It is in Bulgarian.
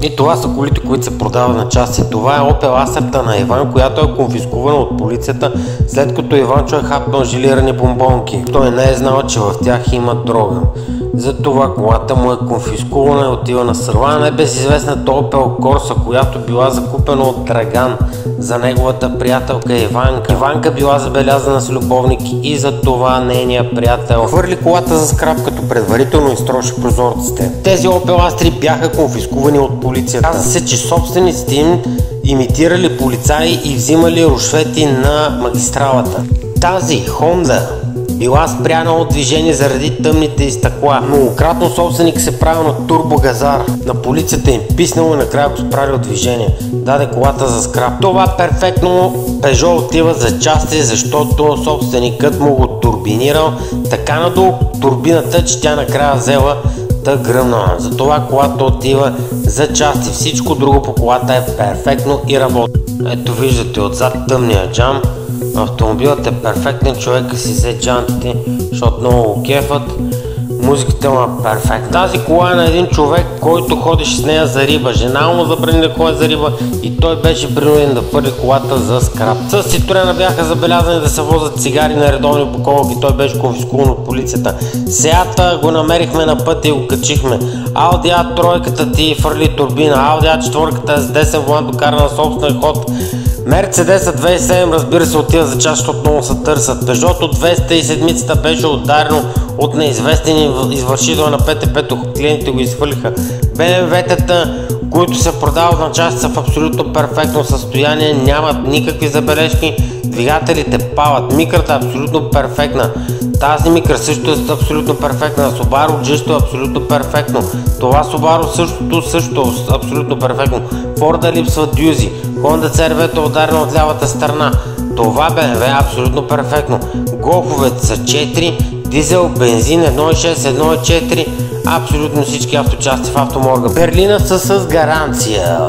И това са колите, които се продават на части. Това е Opel Astra на Иван, която е конфискувана от полицията, след като Иванчо е хапнал желирани бомбонки. Той не е знал, че в тях има дрога. Затова колата му е конфискувана и отива на сърва. Небезизвестната Opel Corsa, която била закупена от Драган за неговата приятелка Иванка. Иванка била забелязана с любовник и за това нейният приятел хвърли колата за скрап, като предварително изтроши прозорците. Тези Opel Astri бяха конфискувани от полицията. Каза се, че собствениците им имитирали полицаи и взимали рушвети на магистралата. Тази Honda била спряна от движение заради тъмните й стъкла. Многократно собственик се правил на турбогазар. На полицията им писнало и накрая го спрали от движение. Даде колата за скрап. Това перфектно Peugeot отива за части, защото собственикът му го турбинирал така надолу турбината, че тя накрая взела да гръмна. Затова колата отива за части. Всичко друго по колата е перфектно и работи. Ето виждате отзад тъмния джам. Автомобилът е перфектен, човека си взе джантите, защото много го кефат. Музиката му е перфектна. Тази кола е на един човек, който ходеше с нея за риба. Жена му забрани да ходи за риба и той беше принуден да хвърли колата за скрап. С Citroена бяха забелязани да се возят цигари на редовни поколки. Той беше конфискуван от полицията. Seat го намерихме на пътя и го качихме. Audi A3 ти фърли турбина. Audi A4 е с десен волан, докарана на собствен ход. Мерцедеса 2007, разбира се, отива за част, защото много се търсят. Peugeot 207 беше ударено от неизвестен извършител на ПТП-то. Клиентите го изхвърлиха. BMW-тата, които се продават на части, са в абсолютно перфектно състояние, нямат никакви забележки, двигателите палат. Микрата е абсолютно перфектна. Тази микра също е абсолютно перфектна. Subaru Jisto е абсолютно перфектно. Това Subaru също е абсолютно перфектно. Ford липсва дюзи. Honda CR-V е ударена от лявата страна. Това BMW е абсолютно перфектно. Голфовете са 4, дизел, бензин 1.6, 1.4, абсолютно всички авточасти в Автоморга. Берлина са с гаранция.